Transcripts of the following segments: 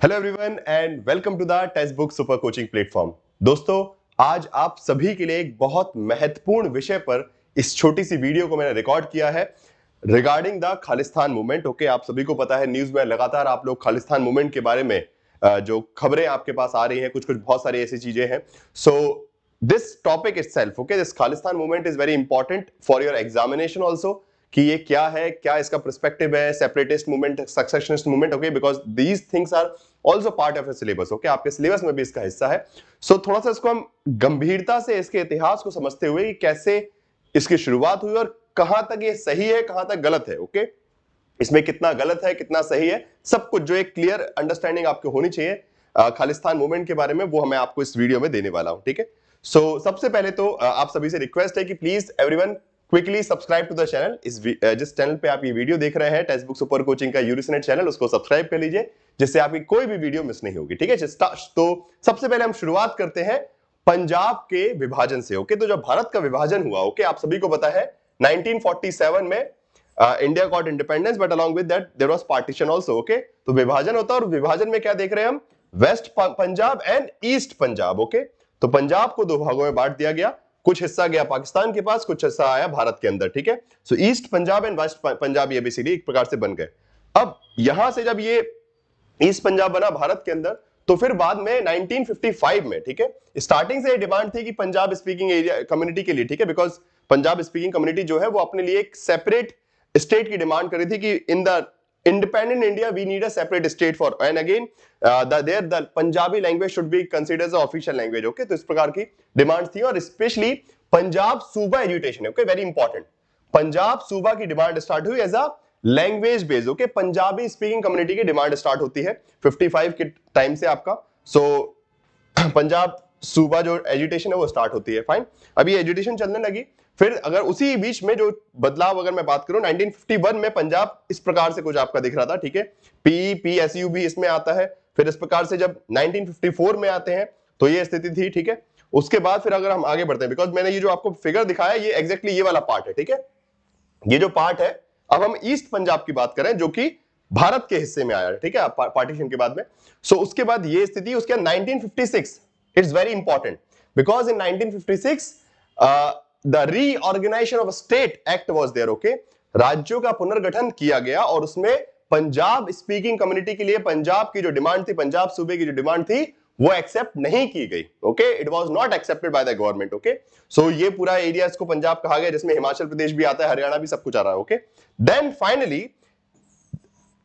Hello everyone and welcome to the Testbook super coaching platform. दोस्तों, आज आप सभी के लिए एक बहुत महत्वपूर्ण विषय पर इस छोटी सी वीडियो को मैंने रिकॉर्ड किया है regarding the Khalistan movement. Okay, आप सभी को पता है न्यूज में लगातार आप लोग खालिस्तान मूवमेंट के बारे में जो खबरें आपके पास आ रही हैं, कुछ कुछ बहुत सारी ऐसी चीजें हैं। So this topic itself, okay, this Khalistan movement is very important for your examination also कि ये क्या है, क्या इसका पर्सपेक्टिव है, separatist movement, secessionist movement. Okay, because these things are also part of syllabus. Okay, आपके सिलेबस में भी इसका हिस्सा है। सो थोड़ा सा इसको हम गंभीरता से इसके इतिहास को समझते हुए कि कैसे इसकी शुरुआत हुई और कहां तक ये सही है, कहां तक गलत है। ओके, इसमें कितना गलत है, कितना सही है, सब कुछ जो एक क्लियर अंडरस्टैंडिंग आपको होनी चाहिए खालिस्तान मूवमेंट के बारे में, वो मैं आपको इस वीडियो में देने वाला हूं। ठीक है, सो सबसे पहले तो आप सभी से रिक्वेस्ट है कि please everyone quickly subscribe to the channel. जिस चैनल पे आप ये वीडियो देख रहे हैं, टेक्स्ट बुक सुपर कोचिंग का यूरिसनेट चैनल, उसको सब्सक्राइब कर लीजिए जिससे आपकी कोई भी वीडियो मिस नहीं होगी। ठीक है, तो सबसे पहले हम शुरुआत करते हैं पंजाब के विभाजन से। ओके, तो जब भारत का विभाजन हुआ, ओके, आप सभी को पता है 1947 में India got independence, but along with that there was partition also. Okay, तो विभाजन होता है और विभाजन में क्या देख रहे हैं हम, west Punjab and east Punjab. Okay, तो पंजाब को दो भागों में बांट दिया गया, कुछ हिस्सा गया पाकिस्तान के पास, कुछ हिस्सा आया भारत के अंदर। ठीक है, so East Punjab and West Punjab ये बेसिकली एक प्रकार से बन गए। अब यहां से जब ये ईस्ट पंजाब बना भारत के अंदर, तो फिर बाद में 1955 में, ठीक है, स्टार्टिंग से ये डिमांड थी कि पंजाब स्पीकिंग एरिया कम्युनिटी के लिए, ठीक है, बिकॉज पंजाब स्पीकिंग कम्युनिटी जो है वो अपने लिए एक सेपरेट स्टेट की डिमांड कर रही थी कि in the independent India we need a separate state for, and again the Punjabi language should be considered as an official language. Okay, तो इस प्रकार की डिमांड्स थी और specially Punjab Suba agitation, okay, very important, Punjab Suba की डिमांड स्टार्ट हुई as a language based. Okay, Punjabi speaking community की demand start होती है 55 के टाइम से आपका। सो पंजाब सूबा जो एजुटेशन है वो स्टार्ट होती है। फाइन, अभी एजुटेशन चलने लगी। फिर अगर उसी बीच में जो बदलाव अगर मैं बात करूं, 1951 में पंजाब इस प्रकार से कुछ आपका दिख रहा था। ठीक है, PSU भी इसमें आता है। फिर इस प्रकार से जब 1954 में आते हैं तो ये स्थिति थी। ठीक है, उसके बाद फिर अगर हम आगे बढ़ते हैं, बिकॉज मैंने ये जो आपको फिगर दिखाया ये एग्जैक्टली ये वाला पार्ट है। ठीक है, ये जो पार्ट है, अब हम ईस्ट पंजाब की बात करें जो कि भारत के हिस्से में आया। ठीक है, पार्टीशन के बाद में। सो उसके बाद ये स्थिति, उसके 1956, it's very important because in 1956 the reorganisation of state act was there. Okay, राज्यों का पुनर्गठन किया गया और उसमें पंजाब स्पीकिंग कम्युनिटी के लिए पंजाब की जो डिमांड थी, पंजाब सूबे की जो डिमांड थी, वो एक्सेप्ट नहीं की गई। Okay, it was not accepted by the government. Okay, so ये पूरा एरिया इसको पंजाब कहा गया, जिसमें हिमाचल प्रदेश भी आता है, हरियाणा भी, सब कुछ आ रहा है। Okay, then finally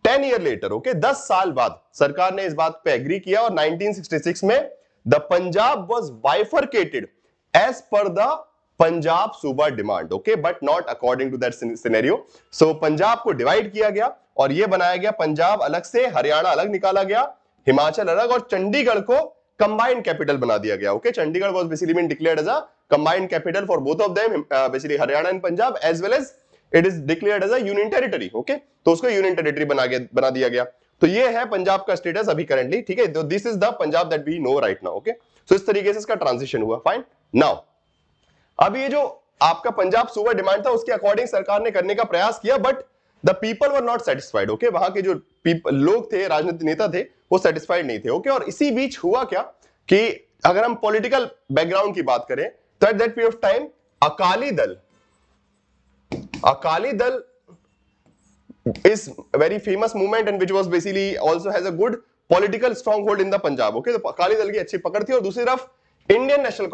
10 year later, okay, 10 साल बाद सरकार ने इस बात पे एग्री किया और 1966 में the Punjab was bifurcated as per the Punjab Suba demand. Okay, but not according to that scenario. So Punjab को डिवाइड किया गया और ये बनाया गया, पंजाब अलग से, हरियाणा अलग निकाला गया, हिमाचल अलग, और चंडीगढ़ को कंबाइंड कैपिटल बना दिया गया। Okay, Chandigarh was basically been declared as a combined capital for both of them, basically Haryana and Punjab, as well as it is declared as a union territory. Okay, तो उसको यूनियन टेरिटरी बना दिया गया। तो ये है पंजाब का स्टेटस अभी करंटली। ठीक है, तो this is the Punjab that we know right now. Okay, so इस तरीके से इसका ट्रांजिशन हुआ। फाइन, नाउ अब ये जो आपका पंजाब सूबा डिमांड था उसके अकॉर्डिंग सरकार ने करने का प्रयास किया, but the people were not satisfied. Okay, वहां के जो लोग थे, राजनीतिक नेता थे, वो सेटिस्फाइड नहीं थे। ओके, और इसी बीच हुआ क्या कि अगर हम पॉलिटिकल बैकग्राउंड की बात करें तो at that period of time Akali Dal is a very famous movement and which was basically also has a good political stronghold in the Punjab. Okay, तो अकाली दल की अच्छी पकड़ थी। और दूसरी तरफ Indian National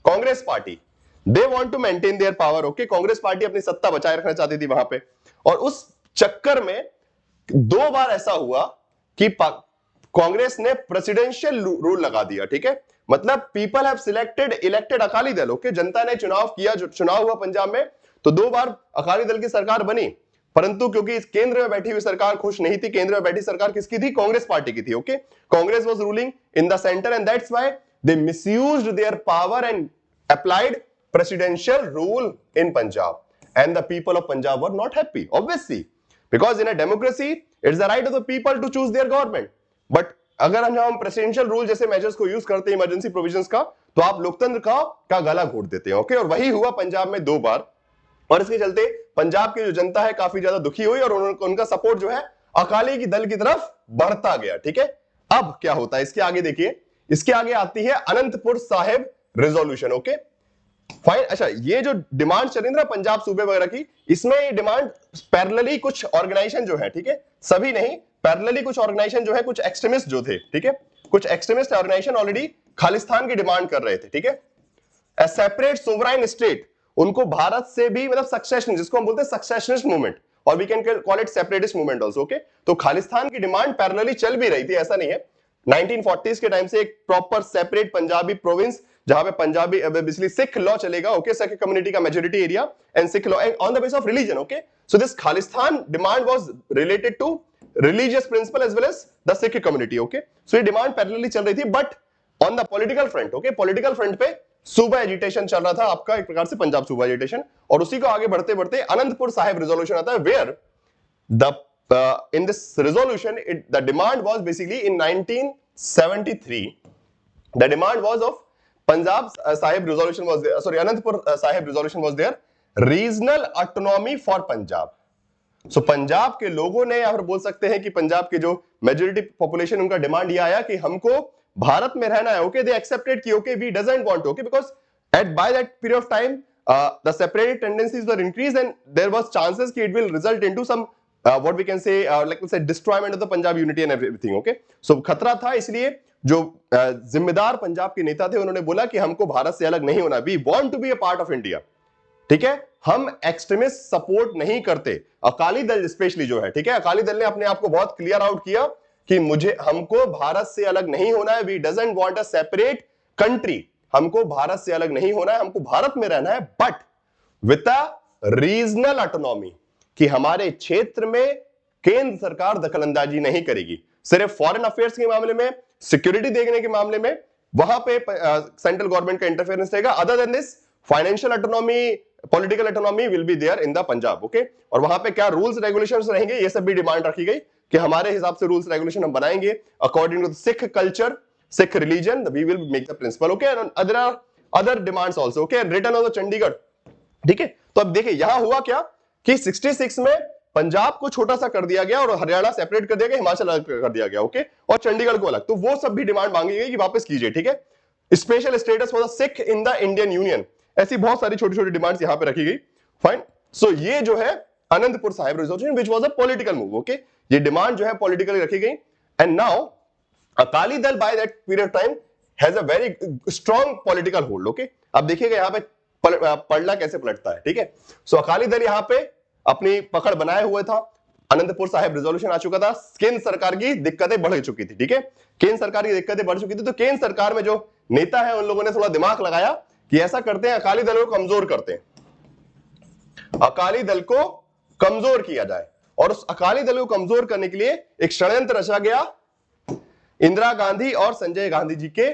Congress party, they want to maintain their power. Okay, Congress party अपनी सत्ता बचाए रखना चाहती थी वहां पे, और उस चक्कर में दो बार ऐसा हुआ कि कांग्रेस ने प्रेसिडेंशियल रूल लगा दिया। ठीक है, मतलब people have elected Akali Dal. Okay, जनता ने चुनाव किया, जो चुनाव हुआ पंजाब में, तो दो बार अकाली दल की सरकार बनी, परंतु क्योंकि इस केंद्र में बैठी हुई सरकार खुश नहीं थी। केंद्र में बैठी सरकार किसकी थी? कांग्रेस पार्टी की थी। Okay, Congress was ruling in the centre and that's why they misused their power and applied presidential rule in Punjab, and the people of Punjab were not happy, obviously, because in a democracy it's the right of the people to choose their government. But अगर हम presidential rule जैसे measures को use करते हैं, emergency provisions का, तो आप लोकतंत्र का गला घोट देते हैं। ओके, और वही हुआ पंजाब में दो बार, और इसके चलते पंजाब की जो जनता है काफी ज्यादा दुखी हुई और उनका सपोर्ट जो है अकाली की दल की तरफ बढ़ता गया। ठीक है, अब क्या होता है इसके आगे देखिए, इसके आगे आती है Anantapur Sahib resolution. Okay fine. अच्छा, ये जो डिमांड चल रही थी ना पंजाब सूबे वगैरह की, इसमें ये डिमांड पैरेलली कुछ ऑर्गेनाइजेशन जो है, ठीक है, सभी नहीं, पैरेलली कुछ ऑर्गेनाइजेशन जो है, कुछ एक्सट्रीमिस्ट जो थे, ठीक है, कुछ एक्सट्रीमिस्ट ऑर्गेनाइजेशन ऑलरेडी खालिस्तान की डिमांड कर रहे थे। ठीक है, ए सेपरेट सोवराइन स्टेट, उनको भारत से भी मतलब सक्सेशन, जिसको हम बोलते हैं सक्सेशनिस्ट मूवमेंट, और we can call it separatist movement also. Okay, तो खालिस्तान की डिमांड पैरेलली चल भी रही थी, ऐसा नहीं है। 1940s के टाइम से एक प्रॉपर सेपरेट पंजाबी प्रोविंस, जहां पे पंजाबी बेसिकली सिख लॉ चलेगा। ओके, सिख कम्युनिटी का majority area and Sikh law on the base of religion. Okay, so this Khalistan demand was related to religious principle as well as the Sikh community. Okay, so ये demand parallelly चल रही थी, but on the political front, okay, political front पे सूबा agitation चल रहा था आपका, एक प्रकार से पंजाब सूबा एजिटेशन, और उसी को आगे बढ़ते बढ़ते अनंतपुर साहिब रेजोल्यूशन आता है, where the in this resolution the demand was basically in 1973, the demand was of Punjab Sahib resolution was there, sorry, Anandpur Sahib resolution was there, regional autonomy for Punjab. सो पंजाब के लोगों ने, या फिर बोल सकते हैं कि पंजाब के जो मेजॉरिटी पॉपुलेशन, उनका डिमांड ये आया कि हमको भारत में रहना है। ओके, दे एक्सेप्टेड कि okay we doesn't want, okay, because at by that period of time the separated tendencies were increase and there was chances कि it will result into some what we can say like say destroyment of the Punjab unity and everything. Okay, so खतरा था, इसलिए जो जिम्मेदार पंजाब के नेता थे उन्होंने बोला कि हमको भारत से अलग नहीं होना, we want to be a part of India. ठीक है, हम एक्सट्रीमिस्ट सपोर्ट नहीं करते। अकाली दल स्पेशली जो है, ठीक है, अकाली दल ने अपने आप को बहुत क्लियर आउट किया कि हमको भारत से अलग नहीं होना है, we doesn't want a separate country, हमको भारत से अलग नहीं होना है, हमको भारत में रहना है, but with a regional autonomy, कि हमारे क्षेत्र में केंद्र सरकार दखलंदाजी नहीं करेगी, सिर्फ फॉरेन अफेयर्स के मामले में, सिक्योरिटी देखने के मामले में वहां पे सेंट्रल गवर्नमेंट का इंटरफेरेंस रहेगा। Other than this financial autonomy, political autonomy will be there in the Punjab. Okay, और वहां पे क्या रूल्स रेगुलेशंस रहेंगे, ये सब भी डिमांड रखी गई कि हमारे हिसाब से रूल्स रेगुलेशन हम बनाएंगे according to Sikh culture, Sikh religion, we will make the principle. Okay, other demands also, okay, return of the Chandigarh. ठीक है, तो अब देखिए यहां हुआ क्या कि 66 में पंजाब को छोटा सा कर दिया गया और हरियाणा सेपरेट कर दिया गया, हिमाचल अलग कर दिया गया। ओके, और चंडीगढ़ को अलग, तो वो सब भी डिमांड मांगी गई कि वापस कीजिए। ठीक है, special status for the Sikh in the Indian union, ऐसी बहुत सारी छोटी छोटी डिमांड्स यहां पे रखी गई। फाइन, सो ये जो है Anantapur Sahib resolution which was a political move. Okay, ये डिमांड जो है पॉलिटिकली रखी गई, and now Akali Dal bye that period time has a very strong political hold. Okay, अब देखिएगा यहां पे पलड़ा कैसे पलटता है। ठीक है, सो अकाली दल यहां पे अपनी पकड़ बनाए हुए था, अनंतपुर साहिब रेजोल्यूशन आ चुका था, केंद्र सरकार की दिक्कतें बढ़ चुकी थी। ठीक है, केंद्र सरकार की दिक्कतें बढ़ चुकी थी, तो केंद्र सरकार में जो नेता है उन लोगों ने थोड़ा दिमाग लगाया कि ऐसा करते हैं, अकाली दल को कमजोर करते हैं, अकाली दल को कमजोर किया जाए। और उस अकाली दल को कमजोर करने के लिए एक षड्यंत्र रचा गया इंदिरा गांधी और संजय गांधी जी के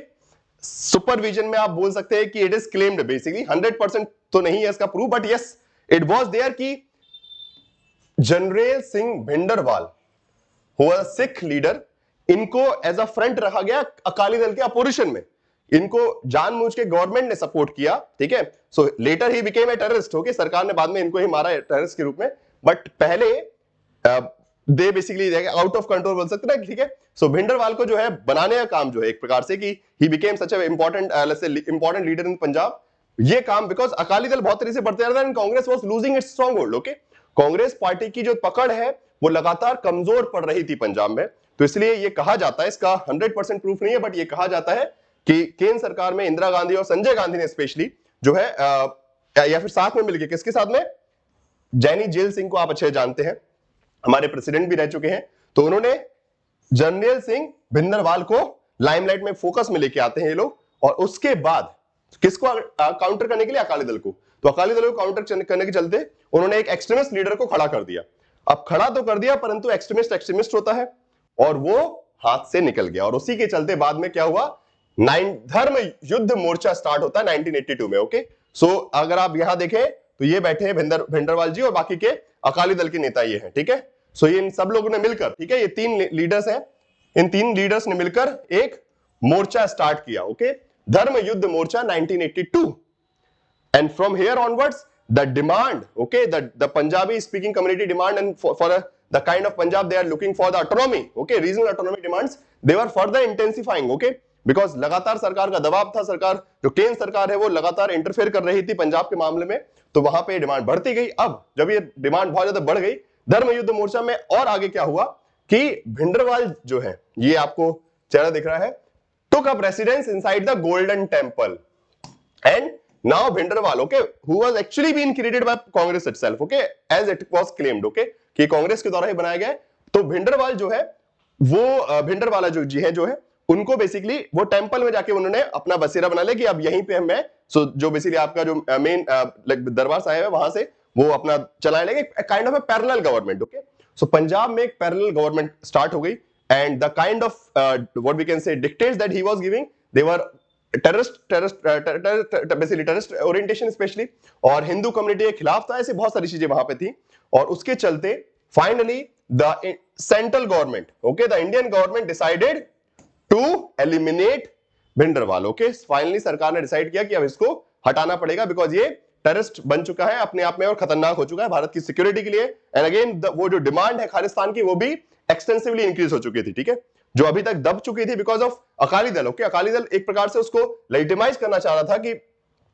सुपरविजन में। आप बोल सकते हैं कि इट इज क्लेम्ड, बेसिकली 100% तो नहीं है इसका proof, but yes it was there कि जनरल सिंह भिंडरवाल हुआ सिख लीडर, इनको एज अ फ्रंट रखा गया अकाली दल के अपोजिशन में, इनको जानबूझ के गवर्नमेंट ने सपोर्ट किया। ठीक है, so later he became a terrorist. Okay, सरकार ने बाद में इनको ही मारा टेररिस्ट के रूप में, बट पहले they basically out of control बोल सकते हैं। ठीक है, सो भिंडरवाल को जो है बनाने का काम जो है एक प्रकार से कि he became such A important leader in Punjab, ये काम बिकॉज अकाली दल बहुत तेजी से बढ़ते जा रहा था and Congress was losing its strong hold. Okay, Congress party की जो पकड़ है वो लगातार कमजोर पड़ रही थी पंजाब में, तो इसलिए ये कहा जाता है, इसका 100% प्रूफ नहीं है, बट ये कहा जाता है कि केंद्र सरकार में इंदिरा गांधी और संजय गांधी ने स्पेशली जो है या फिर साथ में मिलकर, किसके साथ में, जैनी जेल सिंह को आप अच्छे जानते हैं, हमारे प्रेसिडेंट भी रह चुके हैं, तो उन्होंने जनरल सिंह भिंडरवाल को लाइमलाइट में फोकस में लेके आते हैं ये लोग, और उसके बाद किसको काउंटर करने के लिए, अकाली दल को। तो अकाली दल को काउंटर करने के चलते उन्होंने एक एक्सट्रीमिस्ट लीडर को खड़ा कर दिया। अब खड़ा तो कर दिया, परंतु एक्सट्रीमिस्ट होता है और वो हाथ से निकल गया, और उसी के चलते बाद में क्या हुआ, धर्म युद्ध मोर्चा स्टार्ट होता है 1982 में। ओके, सो अगर आप यहां देखें तो ये बैठे हैं भिंडरवाल जी और बाकी के अकाली दल के नेता ये हैं। ठीक है, सो ये इन सब लोगों ने मिलकर, ठीक है, ये 3 लीडर्स हैं, इन 3 लीडर्स ने मिलकर एक मोर्चा स्टार्ट किया। ओके, धर्म युद्ध मोर्चा 1982, and from here onwards the demand, okay, the Punjabi speaking community demand and for a the kind of Punjab they are looking for, the autonomy, okay, regional autonomy demands, they were further intensifying, okay, because लगातार सरकार का दबाव था, सरकार जो केंद्र सरकार है वो लगातार इंटरफेयर कर रही थी पंजाब के मामले में, तो वहां पे डिमांड बढ़ती गई। अब जब ये डिमांड बहुत ज्यादा बढ़ गई, धर्म युद्ध मोर्चा में और आगे क्या हुआ कि भिंडरवाल जो है, ये आपको चेहरा दिख रहा है, took up residence inside the Golden Temple, and now Bhinderwal, okay, who was actually been created by Congress itself, okay, as it was claimed, okay, कि कांग्रेस के द्वारा ही बनाया गया है। तो भिंडरवाल जो है वो भिंडरवाला जो है उनको बेसिकली वो टेंपल में जाके उन्होंने अपना बसेरा बना लिया कि अब यहीं पे मैं जो बेसिकली आपका जो मेन दरबार साहिब है वहां से वो अपना चलाने लगे, kind of a parallel government, okay. So Punjab में एक पैरेलल गवर्नमेंट स्टार्ट हो गई, and the kind of what we can say dictates that he was giving, they were basically terrorist orientation especially, और हिंदू कम्युनिटी के खिलाफ था, ऐसी बहुत सारी चीजें वहां पे थी। और उसके चलते finally the central government, okay, the Indian government decided to eliminate Bhindranwale, okay. Finally सरकार ने डिसाइड किया कि अब इसको हटाना पड़ेगा, बिकॉज ये टेररिस्ट बन चुका है अपने आप में और खतरनाक हो चुका है भारत की सिक्योरिटी के लिए। एंड अगेन वो जो डिमांड है खालिस्तान की वो भी एक्सटेंसिवली इंक्रीज हो चुकी थी, ठीक है, जो अभी तक दब चुकी थी because of Akali Dal, okay. Akali Dal एक प्रकार से उसको लेजिटिमाइज करना चाह रहा था कि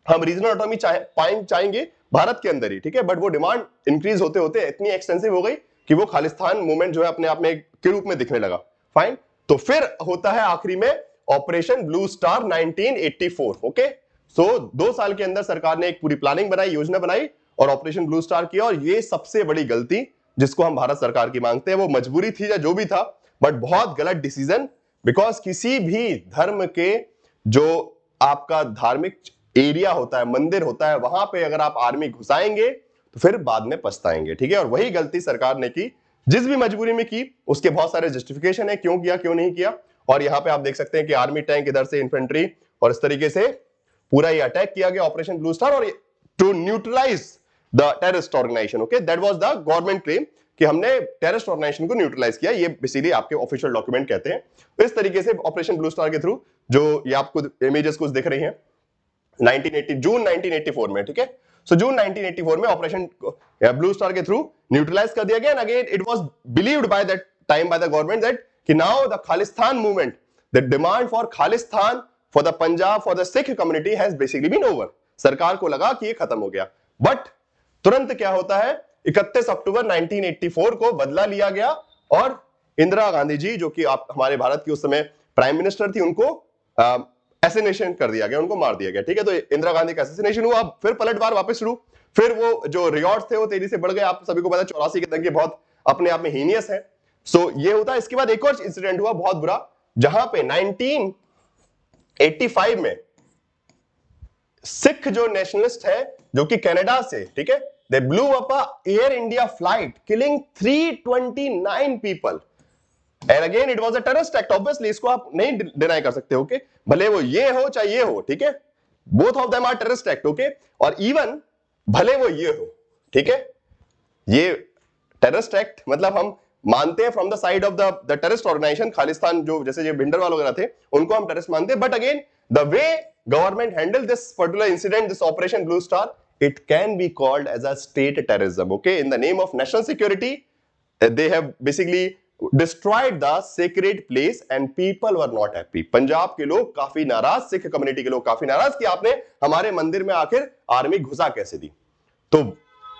हम रीजनल ऑटोनॉमी चाहेंगे भारत के अंदर ही, ठीक है, बट वो डिमांड इंक्रीज होते होते इतनी एक्सटेंसिव हो गई कि वो खालिस्तान मूवमेंट जो है अपने आप में के रूप में दिखने लगा। फाइन, तो फिर होता है आखिरी में ऑपरेशन ब्लू स्टार 1984, ओके। सो 2 साल के अंदर सरकार ने एक पूरी प्लानिंग बनाई, योजना बनाई और ऑपरेशन ब्लू स्टार किया। और ये सबसे बड़ी गलती जिसको हम भारत सरकार की मांगते हैं, वो मजबूरी थी या जो भी था, बट बहुत गलत डिसीजन, बिकॉज किसी भी धर्म के जो आपका धार्मिक एरिया होता है, मंदिर होता है, वहां पे अगर आप आर्मी घुसाएंगे तो फिर बाद में पछताएंगे, ठीक है। और वही गलती सरकार ने की, जिस भी मजबूरी में की उसके बहुत सारे जस्टिफिकेशन है, क्यों किया क्यों नहीं किया। और यहां पे आप देख सकते हैं कि आर्मी टैंक इधर से इन्फेंट्री, और इस तरीके से पूरा ये अटैक किया गया ऑपरेशन ब्लू स्टार, और to neutralise the terrorist organisation, okay, that was the government claim कि हमने टेररिस्ट ऑर्गेनाइजेशन को न्यूट्रलाइज किया। ये बेसिकली आपके ऑफिशियल डॉक्यूमेंट कहते हैं। तो इस तरीके से ऑपरेशन ब्लू स्टार के थ्रू, जो ये आपको इमेजेस कुछ दिख रही हैं, जून 1984 में, ठीक है। सो जून 1984 में ऑपरेशन ब्लू स्टार के थ्रू न्यूट्रलाइज कर दिया गया। And again it was believed by that time by the government that कि now the Khalistan movement, the demand for Khalistan for the Punjab for the Sikh community has basically been over. सरकार को लगा कि ये खत्म हो गया, बट तुरंत क्या होता है, 31 अक्टूबर 1984 को बदला लिया गया और इंदिरा गांधी जी, जो कि आप हमारे भारत की उस समय प्राइम मिनिस्टर थी, उनको एसिनेशन कर दिया गया, उनको मार दिया गया, ठीक है। तो इंदिरा गांधी का एसिनेशन हुआ, फिर पलटवार वापस शुरू, फिर वो जो रियॉर्ड्स थे वो तेजी से बढ़ गए। आप सभी को पता है 84 के दंगे बहुत अपने आप में हीनियस है। सो ये होता है। इसके बाद एक और इंसिडेंट हुआ बहुत बुरा, जहां पे 1985 में सिख जो नेशनलिस्ट है, जो कि कनाडा से, ठीक है, they blew up a Air India flight killing 329 people, and again it was a terrorist act, obviously इसको आप नहीं डिनाई कर सकते, ओके, भले वो ये हो चाहे ये हो, ठीक है, both of them are terrorist act, okay. और इवन भले वो ये हो, ठीक है, ये टेररिस्ट एक्ट मतलब हम मानते हैं from the side of the terrorist organisation Khalistan, जो जैसे ये भिंडरवाल वगैरह थे उनको हम टेररिस्ट मानते हैं, but again the way government handle this particular incident, this operation blue star, it can be called as a state terrorism, okay, in the name of national security. They have basically destroyed the sacred place and people were not happy. Punjab के लोग काफी नाराज, Sikh community के लोग काफी नाराज कि आपने हमारे मंदिर में आखिर आर्मी घुसा कैसे दी। तो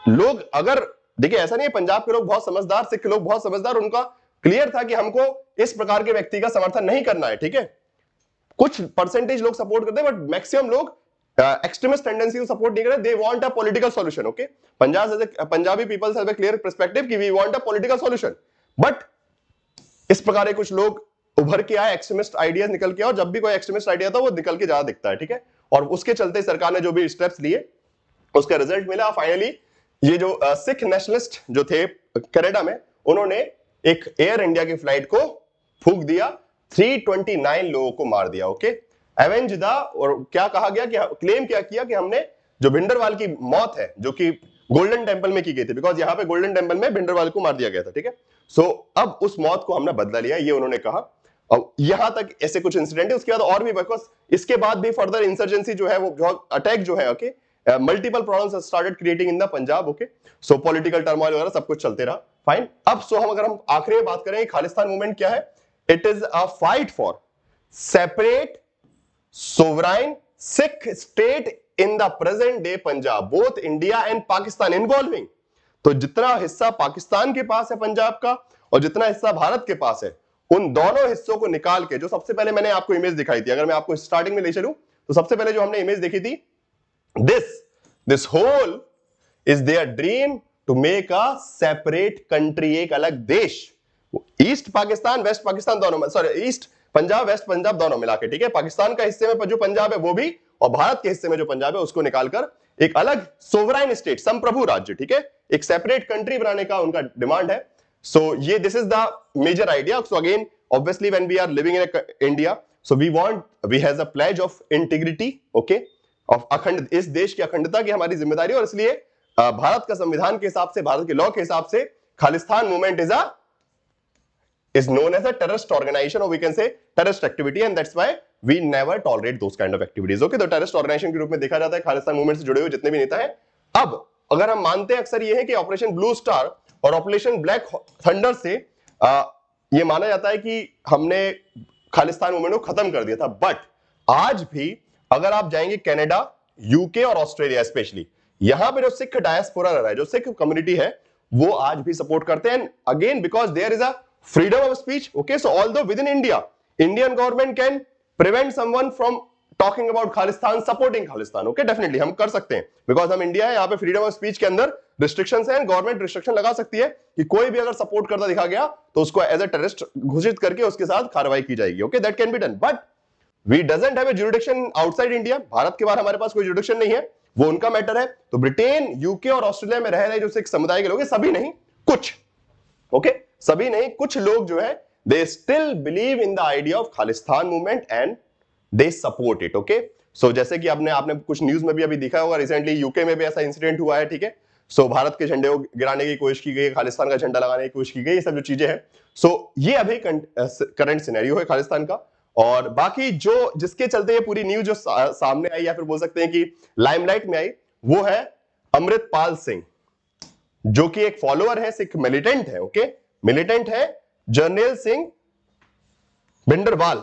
लोग, अगर देखिए ऐसा नहीं है, पंजाब के लोग बहुत समझदार, सिख के लोग बहुत समझदार, उनका क्लियर था कि हमको इस प्रकार के व्यक्ति का समर्थन नहीं करना है, ठीक है। कुछ परसेंटेज लोग सपोर्ट करते हैं, बट मैक्सिमम लोग एक्सट्रीमिस्ट टेंडेंसी को सपोर्ट नहीं करे। They want a political solution, okay. Punjabi peoples have a clear perspective कि we want a political solution, but इस प्रकार के कुछ लोग उभर के आए, एक्सट्रीमिस्ट आइडियाज निकल के, और जब भी कोई एक्सट्रीमिस्ट आइडिया था वो निकल के ज्यादा दिखता है, ठीक है। और उसके चलते सरकार ने जो भी स्टेप्स लिए उसका रिजल्ट मिला। फाइनली ये जो सिख नेशनलिस्ट जो थे कनाडा में, उन्होंने एक एयर इंडिया की फ्लाइट को फूंक दिया, 329 लोगों को मार दिया, ओके। एवेंज द, और क्या कहा गया कि क्लेम क्या किया कि हमने जो भिंडरवाल की मौत है, जो कि गोल्डन टेंपल में की गई थी, बिकॉज यहां पे गोल्डन टेंपल में भिंडरवाल को मार दिया गया था, ठीक है। सो अब उस मौत को हमने बदला लिया, ये उन्होंने कहा। अब यहां तक ऐसे कुछ इंसिडेंट है। उसके बाद और भी, बिकॉज इसके बाद भी फर्दर इंसर्जेंसी जो है, वो अटैक जो है, okay, multiple problems started creating in the Punjab, okay. So political turmoil वगैरह सब कुछ चलते रहा, फाइन। अब सो अगर हम आखिरी में बात करें खालिस्तान मूवमेंट क्या है, it is a fight for separate sovereign Sikh state in the present day Punjab, both India and Pakistan involving. तो जितना हिस्सा पाकिस्तान के पास है पंजाब का और जितना हिस्सा भारत के पास है, उन दोनों हिस्सों को निकाल के, जो सबसे पहले मैंने आपको इमेज दिखाई थी, अगर मैं आपको स्टार्टिंग में ले चलूं तो सबसे पहले जो हमने इमेज देखी थी, this whole is their dream to make a separate country, एक अलग देश, ईस्ट पाकिस्तान वेस्ट पाकिस्तान दोनों, sorry east Punjab west Punjab दोनों मिला के, ठीक है। पाकिस्तान का हिस्से में जो पंजाब है वो भी, और भारत के हिस्से में जो पंजाब है उसको निकालकर एक अलग सोवराइन स्टेट, संप्रभु राज्य, ठीक है, एक सेपरेट कंट्री बनाने का उनका डिमांड है। सो ये this is the major idea. So again obviously when we are living in India, so we has a pledge of integrity, okay, of akhand, इस देश की अखंडता की हमारी जिम्मेदारी, और इसलिए भारत का संविधान के हिसाब से, भारत के लॉ के हिसाब से Khalistan movement is known as a terrorist organization, or we can say terrorist activity, and that's why we never tolerate those kind of activities, okay। तो terrorist organization के रूप में देखा जाता है खालिस्तान मूवमेंट से जुड़े हुए जितने भी नेता हैं। अब अगर हम मानते हैं, अक्सर ये है कि ऑपरेशन ब्लू स्टार और ऑपरेशन ब्लैक थंडर से ये माना जाता है कि हमने खालिस्तान मूवमेंट को खत्म कर दिया था, बट आज भी अगर आप जाएंगे कनाडा, यूके और ऑस्ट्रेलिया स्पेशली, यहां पे जो सिख डायस्पोरा रहा है, जो सिख कम्युनिटी है, वो आज भी सपोर्ट करते हैं। Again because there is a freedom of speech, okay। So although within India, Indian government can prevent someone from talking about Khalistan, supporting Khalistan, okay, definitely हम कर सकते हैं, because हम इंडिया है, यहाँ पे freedom of speech के अंदर restrictions हैं, गवर्नमेंट restriction लगा सकती है कि कोई भी अगर सपोर्ट करता दिखा गया तो उसको एज ए टेररिस्ट घोषित करके उसके साथ कार्रवाई की जाएगी, okay, that can be done, but we doesn't have a jurisdiction outside India। Bharat के बाहर हमारे पास कोई जुरिडिक्शन नहीं है, वो उनका मैटर है। तो ब्रिटेन, यूके और ऑस्ट्रेलिया में रह रहे जो सिख समुदाय के लोग हैं, सभी नहीं, कुछ, ओके, सभी नहीं, कुछ लोग जो है they still believe in the idea of Khalistan movement and they support it, okay. So जैसे कि आपने कुछ न्यूज में भी अभी दिखा होगा, रिसेंटली यूके में भी ऐसा इंसिडेंट हुआ है, ठीक है। सो भारत के झंडे को गिराने की कोशिश की गई, खालिस्तान का झंडा लगाने की कोशिश की गई, ये सब जो चीजें हैं। सो ये अभी करंट सिनेरियो है खालिस्तान का। और बाकी जो जिसके चलते ये पूरी न्यूज जो सामने आई, या फिर बोल सकते हैं कि लाइमलाइट में आई, वो है अमृतपाल सिंह, जो कि एक फॉलोअर है, सिख मिलिटेंट है, ओके, मिलिटेंट है, जर्नैल सिंह भिंडरवाल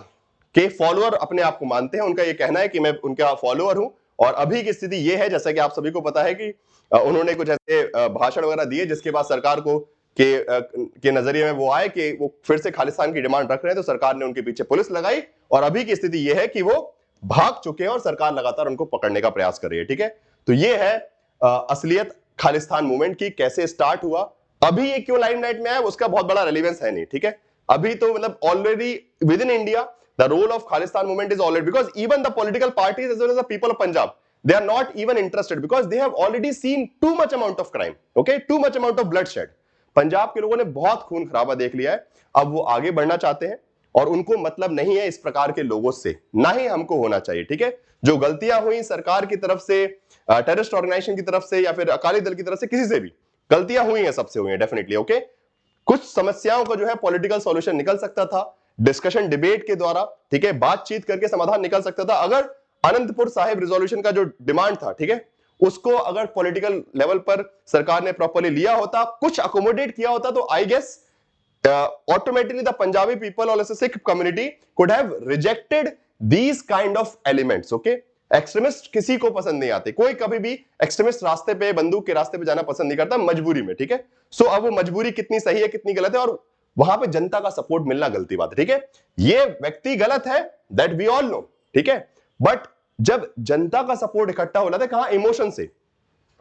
के फॉलोअर अपने आप को मानते हैं। उनका यह कहना है कि मैं उनका फॉलोअर हूं, और अभी की स्थिति यह है, जैसा कि आप सभी को पता है, कि उन्होंने कुछ ऐसे भाषण वगैरह दिए जिसके बाद सरकार को के नजरिए में वो आए कि वो फिर से खालिस्तान की डिमांड रख रहे हैं, तो सरकार ने उनके पीछे पुलिस लगाई, और अभी की स्थिति यह है कि वो भाग चुके हैं और सरकार लगातार उनको पकड़ने का प्रयास कर रही है, ठीक है। तो ये है असलियत खालिस्तान मूवमेंट की, कैसे स्टार्ट हुआ, अभी ये क्यों लाइमलाइट में आया, उसका बहुत बड़ा रेलेवेंस है नहीं, ठीक है। अभी तो मतलब already within India the role of Khalistan movement is already, because even the political parties as well as the people of Punjab, they are not even interested because they have already seen too much amount of crime, okay, too much amount of bloodshed। Punjab के लोगों ने बहुत खून खराबा देख लिया है, अब वो आगे बढ़ना चाहते हैं, और उनको मतलब नहीं है इस प्रकार के लोगों से, ना ही हमको होना चाहिए, ठीक है। जो गलतियां हुई सरकार की तरफ से, टेररिस्ट ऑर्गेनाइजेशन की तरफ से, या फिर अकाली दल की तरफ से, किसी से भी गलतियां हुई हैं, सबसे हुई हैं डेफिनेटली, ओके। कुछ समस्याओं का जो है पॉलिटिकल सॉल्यूशन निकल सकता था, डिस्कशन डिबेट के द्वारा, ठीक है, बातचीत करके समाधान निकल सकता था। अगर अनंतपुर साहिब रिजोल्यूशन का जो डिमांड था, ठीक है, उसको अगर पॉलिटिकल लेवल पर सरकार ने प्रॉपर्ली लिया होता, कुछ अकोमोडेट किया होता, तो I guess automatically the Punjabi people और Sikh community could have rejected these kind of elements, okay. Extremist किसी को पसंद नहीं आते, कोई कभी भी एक्सट्रीमिस्ट रास्ते पे, बंदूक के रास्ते पे जाना पसंद नहीं करता, मजबूरी में, ठीक है। सो अब वो मजबूरी कितनी सही है, कितनी गलत है, और वहां पे जनता का सपोर्ट मिलना गलती बात है, ठीक है। ये व्यक्ति गलत है, दैट वी ऑल नो, ठीक है, बट जब जनता का सपोर्ट इकट्ठा हो जाता है, कहां इमोशन से,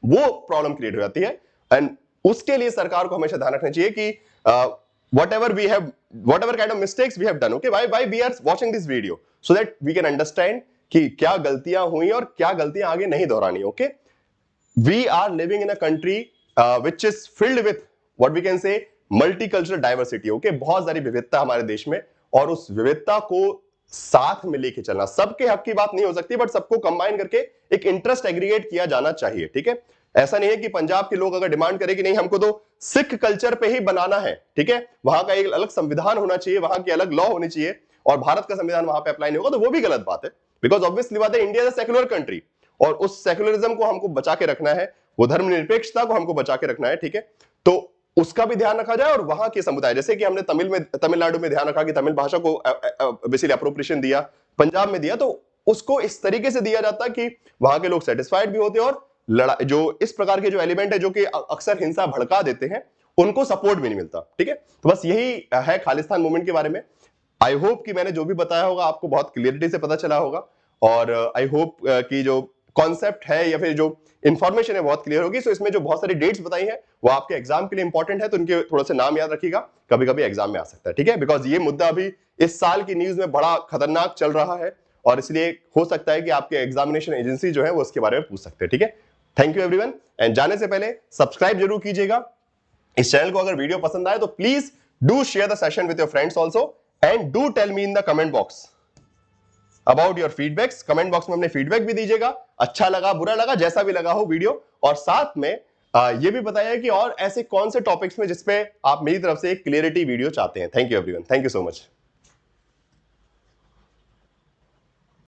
वो प्रॉब्लम क्रिएट हो जाती है। एंड उसके लिए सरकार को हमेशा ध्यान रखना चाहिए कि whatever kind of mistakes we have done, okay, why we are watching this video, so that we can understand कि क्या गलतियां हुई और क्या गलतियां आगे नहीं दोहरानी, okay. We are living in a country which is filled with what we can say multicultural diversity, okay, बहुत सारी विविधता हमारे देश में, और उस विविधता को साथ में लेके चलना, सबके हक की बात नहीं हो सकती, बट सबको कंबाइन करके एक इंटरेस्ट एग्रीगेट किया जाना चाहिए, ठीक है। ऐसा नहीं है कि पंजाब के लोग अगर डिमांड करें कि नहीं हमको तो सिख कल्चर पे ही बनाना है, ठीक है, वहां का एक अलग संविधान होना चाहिए, वहां की अलग लॉ होनी चाहिए, और भारत का संविधान वहां पे अप्लाई नहीं होगा, तो वो भी गलत बात है, बिकॉज ऑब्वियसली बात है, India is a secular country, और उस सेक्युलरिज्म को हमको बचा के रखना है, वो धर्मनिरपेक्षता को हमको बचा के रखना है, ठीक है। तो उसका भी ध्यान रखा जाए और वहां के समुदाय, जैसे कि हमने तमिलनाडु में ध्यान रखा कि तमिल भाषा को बेसिकली अप्रोप्रिएशन दिया, पंजाब में दिया, तो उसको इस तरीके से दिया जाता कि वहां के लोग सेटिस्फाइड भी होते और जो इस प्रकार के जो एलिमेंट है जो कि अक्सर हिंसा भड़का देते हैं, उनको सपोर्ट भी नहीं मिलता, ठीक है। तो बस यही है खालिस्तान मूवमेंट के बारे में। आई होप कि मैंने जो भी बताया होगा आपको बहुत क्लियरिटी से पता चला होगा, और आई होप कि जो कॉन्सेप्ट है या फिर जो इंफॉर्मेशन है बहुत क्लियर होगी। सो इसमें जो बहुत सारी डेट्स बताई हैं वो आपके एग्जाम के लिए इंपॉर्टेंट है, तो उनके थोड़ा सा नाम याद रखिएगा, कभी कभी एग्जाम में आ सकता है, ठीक है। बिकॉज ये मुद्दा अभी इस साल की न्यूज में बड़ा खतरनाक चल रहा है, और इसलिए हो सकता है कि आपके एग्जामिनेशन एजेंसी जो है वो उसके बारे में पूछ सकते हैं, ठीक है। थैंक यू एवरीवन, एंड जाने से पहले सब्सक्राइब जरूर कीजिएगा इस चैनल को। अगर वीडियो पसंद आए तो please do share the session with your friends also, and do tell me in the comment box about your feedbacks. Comment box में अपने फीडबैक भी दीजिएगा, अच्छा लगा बुरा लगा जैसा भी लगा हो वीडियो, और साथ में ये भी बताइए कि और ऐसे कौन से टॉपिक्स में जिसपे आप मेरी तरफ से एक क्लियरिटी वीडियो चाहते हैं। Thank you everyone, thank you so much.